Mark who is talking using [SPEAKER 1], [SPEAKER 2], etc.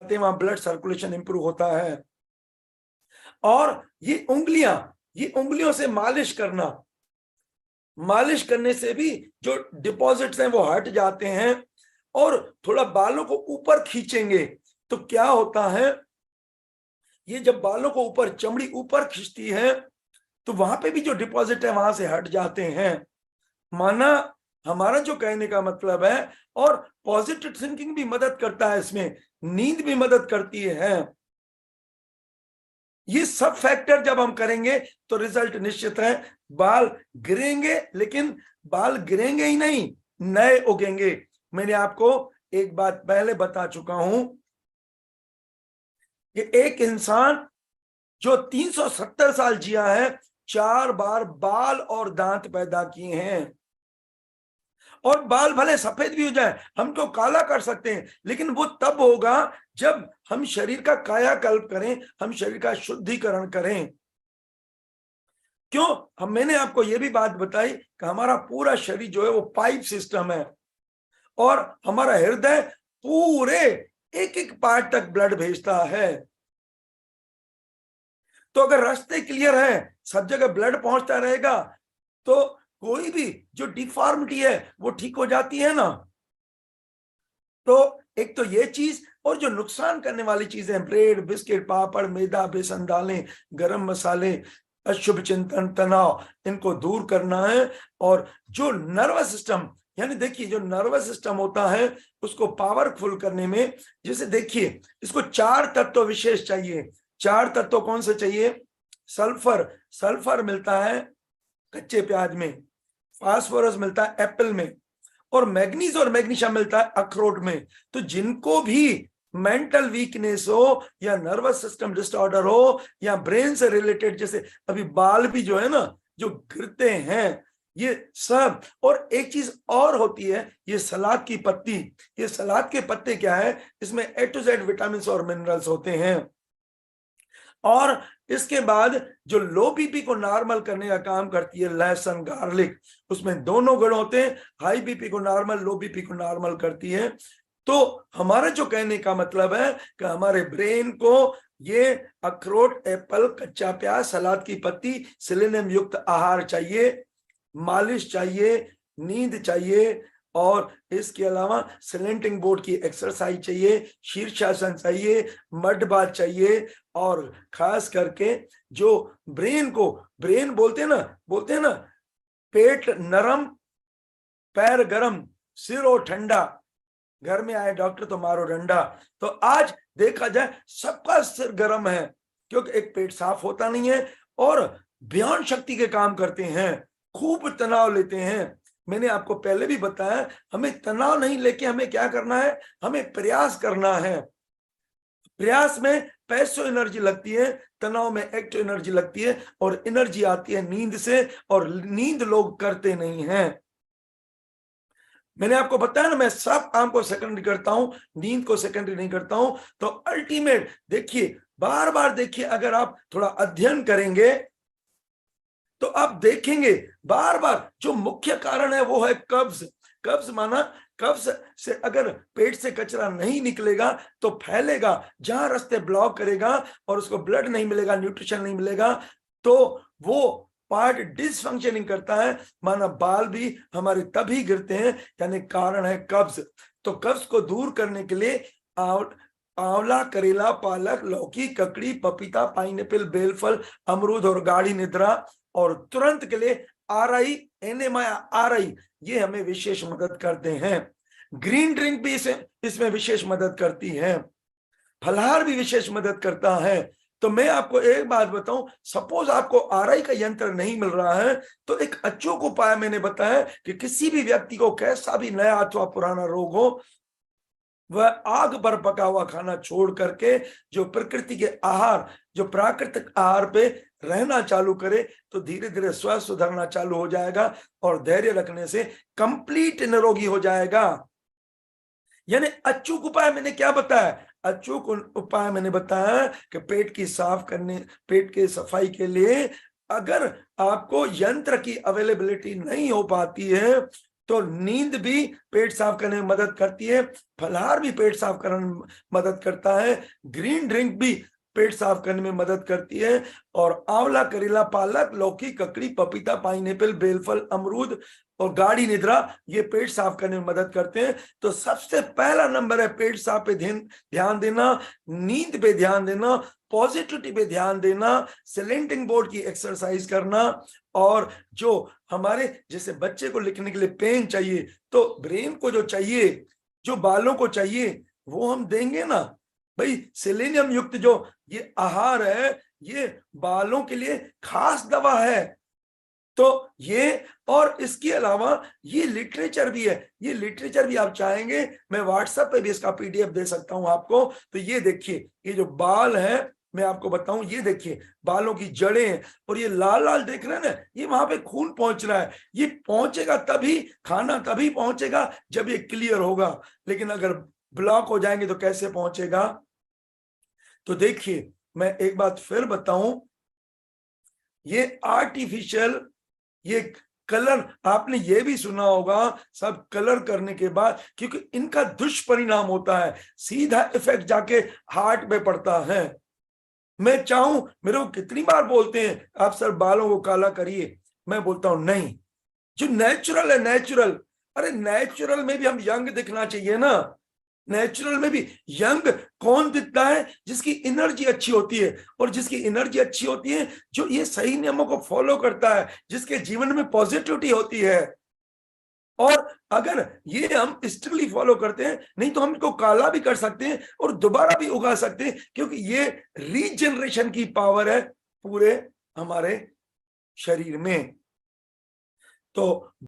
[SPEAKER 1] हैं वहां blood circulation improve होता है। और ये उंगलियों से मालिश करने से भी जो डिपॉजिट्स हैं वो हट जाते हैं। और थोड़ा बालों को ऊपर खींचेंगे तो क्या होता है, ये जब बालों को ऊपर, चमड़ी ऊपर खींचती है तो वहां पे भी जो डिपॉजिट है वहां से हट जाते हैं। माना हमारा जो कहने का मतलब है, और पॉजिटिव थिंकिंग भी मदद करता है इसमें, नींद भी मदद करती है। ये सब फैक्टर जब हम करेंगे तो रिजल्ट निश्चित है। बाल गिरेंगे, लेकिन बाल गिरेंगे ही नहीं, नए उगेंगे। मैंने आपको एक बात पहले बता चुका हूं कि एक इंसान जो 370 साल जिया है, 4 बार बाल और दांत पैदा किए हैं। और बाल भले सफेद भी हो जाए, हम तो काला कर सकते हैं, लेकिन वो तब होगा जब हम शरीर का कायाकल्प करें, हम शरीर का शुद्धिकरण करें। क्यों? मैंने आपको ये भी बात बताई कि हमारा पूरा शरीर जो है वो पाइप सिस्टम है, और हमारा हृदय पूरे एक एक पार्ट तक ब्लड भेजता है। तो अगर रास्ते क्लियर है, सब जगह ब्लड पहुंचता रहेगा, तो कोई भी जो डिफॉर्मिटी है वो ठीक हो जाती है ना। तो एक तो ये चीज, और जो नुकसान करने वाली चीजें, ब्रेड, बिस्किट, पापड़, मैदा, बेसन, दालें, गरम मसाले, अशुभ चिंतन, तनाव, इनको दूर करना है। और जो नर्वस सिस्टम, यानी देखिए जो नर्वस सिस्टम होता है उसको पावरफुल करने में, जैसे देखिए इसको 4 तत्व विशेष चाहिए। 4 तत्व कौन से चाहिए? सल्फर मिलता है कच्चे प्याज में, फास्फोरस मिलता है एप्पल में, और मैग्नीज और मैग्नीशियम मिलता है अखरोट में। तो जिनको भी मेंटल वीकनेस हो, या नर्वस सिस्टम डिसऑर्डर हो, या ब्रेन से रिलेटेड, जैसे अभी बाल भी जो है ना जो गिरते हैं, ये सब। और एक चीज और होती है, ये सलाद की पत्ती, ये सलाद के पत्ते क्या है, इसमें A to Z विटामिन और मिनरल्स होते हैं। और इसके बाद जो लो बीपी को नॉर्मल करने का काम करती है लहसुन, गार्लिक, उसमें दोनों गुण होते हैं, हाई बीपी को नॉर्मल, लो बीपी को नॉर्मल करती है। तो हमारा जो कहने का मतलब है कि हमारे ब्रेन को ये अखरोट, एप्पल, कच्चा प्याज, सलाद की पत्ती, सेलेनियम युक्त आहार चाहिए, मालिश चाहिए, नींद चाहिए, और इसके अलावा सलेंटिंग बोर्ड की एक्सरसाइज चाहिए, शीर्षासन चाहिए, मड बाथ चाहिए। और खास करके जो ब्रेन बोलते हैं ना, पेट नरम, पैर गरम, सिर और ठंडा, घर में आए डॉक्टर तो मारो डंडा। तो आज देखा जाए सबका सिर गर्म है, क्योंकि एक पेट साफ होता नहीं है, और बयान शक्ति के काम करते हैं, खूब तनाव लेते हैं। मैंने आपको पहले भी बताया, हमें तनाव नहीं लेके हमें क्या करना है, हमें प्रयास करना है। प्रयास में पैसिव एनर्जी लगती है, तनाव में एक्टिव एनर्जी लगती है, और एनर्जी आती है नींद से, और नींद लोग करते नहीं हैं। मैंने आपको बताया ना, मैं सब काम को सेकेंडरी करता हूं, नींद को सेकेंडरी नहीं करता हूं। तो अल्टीमेट देखिए, बार बार देखिए, अगर आप थोड़ा अध्ययन करेंगे तो आप देखेंगे बार बार जो मुख्य कारण है वो है कब्ज। कब्ज माना, कब्ज से अगर पेट से कचरा नहीं निकलेगा तो फैलेगा, जहां रास्ते ब्लॉक करेगा और उसको ब्लड नहीं मिलेगा, न्यूट्रिशन नहीं मिलेगा, तो वो पार्ट डिसफंक्शनिंग करता है। माना बाल भी हमारे तभी गिरते हैं, यानी कारण है कब्ज। तो कब्ज को दूर करने के लिए आंवला, करेला, पालक, लौकी, ककड़ी, पपीता, पाइनएप्पल, बेलफल, अमरूद और गाढ़ी निद्रा, और तुरंत के लिए आरआई, एनेमाया आरआई, ये हमें विशेष मदद करते हैं। ग्रीन ड्रिंक भी इसमें विशेष मदद करती है, फलाहार भी विशेष मदद करता है। तो मैं आपको एक बात बताऊं, सपोज आपको आरआई का यंत्र नहीं मिल रहा है, तो एक अचूक उपाय मैंने बताया कि किसी भी व्यक्ति को कैसा भी नया अथवा पुराना रोग हो, वह आग पर पका हुआ खाना छोड़ करके जो प्रकृति के आहार, जो प्राकृतिक आहार पे रहना चालू करे, तो धीरे धीरे स्वास्थ्य सुधरना चालू हो जाएगा, और धैर्य रखने से कंप्लीट निरोगी हो जाएगा। यानी अचूक उपाय मैंने क्या बताया? अचूक उपाय मैंने बताया कि पेट की साफ करने, पेट के सफाई के लिए अगर आपको यंत्र की अवेलेबिलिटी नहीं हो पाती है, तो नींद भी पेट साफ करने में मदद करती है, फलाहार भी पेट साफ करने में मदद करता है, ग्रीन ड्रिंक भी पेट साफ करने में मदद करती है, और आंवला, करेला, पालक, लौकी, ककड़ी, पपीता, पाइनएप्पल, बेलफल, अमरूद और गाढ़ी निद्रा ये पेट साफ करने में मदद करते हैं। तो सबसे पहला नंबर है पेट साफ पे ध्यान देना, नींद पे ध्यान देना, पॉजिटिविटी पे ध्यान देना, सेलेंटिंग बोर्ड की एक्सरसाइज करना, और जो हमारे जैसे बच्चे को लिखने के लिए पेन चाहिए, तो ब्रेन को जो चाहिए, जो बालों को चाहिए, वो हम देंगे ना भाई। सेलेनियम युक्त जो ये आहार है, ये बालों के लिए खास दवा है। तो ये, और इसके अलावा ये लिटरेचर भी है, ये लिटरेचर भी आप चाहेंगे मैं व्हाट्सएप पे भी इसका पीडीएफ दे सकता हूं आपको। तो ये देखिए, ये जो बाल है मैं आपको बताऊं, ये देखिए बालों की जड़ें हैं, और ये लाल लाल देख रहे हैं ना, ये वहां पे खून पहुंच रहा है। ये पहुंचेगा तभी, खाना तभी पहुंचेगा जब ये क्लियर होगा, लेकिन अगर ब्लॉक हो जाएंगे तो कैसे पहुंचेगा। तो देखिए मैं एक बात फिर बताऊं, ये आर्टिफिशियल, ये कलर, आपने ये भी सुना होगा सब कलर करने के बाद, क्योंकि इनका दुष्परिणाम होता है, सीधा इफेक्ट जाके हार्ट पे पड़ता है। मैं चाहूं, मेरे को कितनी बार बोलते हैं आप सर बालों को काला करिए, मैं बोलता हूं नहीं, जो नेचुरल है नेचुरल, अरे नेचुरल में भी हम यंग दिखना चाहिए ना। नेचुरल में भी यंग कौन दिखता है, जिसकी एनर्जी अच्छी होती है, और जिसकी एनर्जी अच्छी होती है, जो ये सही नियमों को फॉलो करता है, जिसके जीवन में पॉजिटिविटी होती है। और अगर ये हम स्ट्रिक्टली फॉलो करते हैं, नहीं तो हम इनको काला भी कर सकते हैं और दोबारा भी उगा सकते हैं, क्योंकि ये रीजनरेशन की पावर है पूरे हमारे शरीर में। तो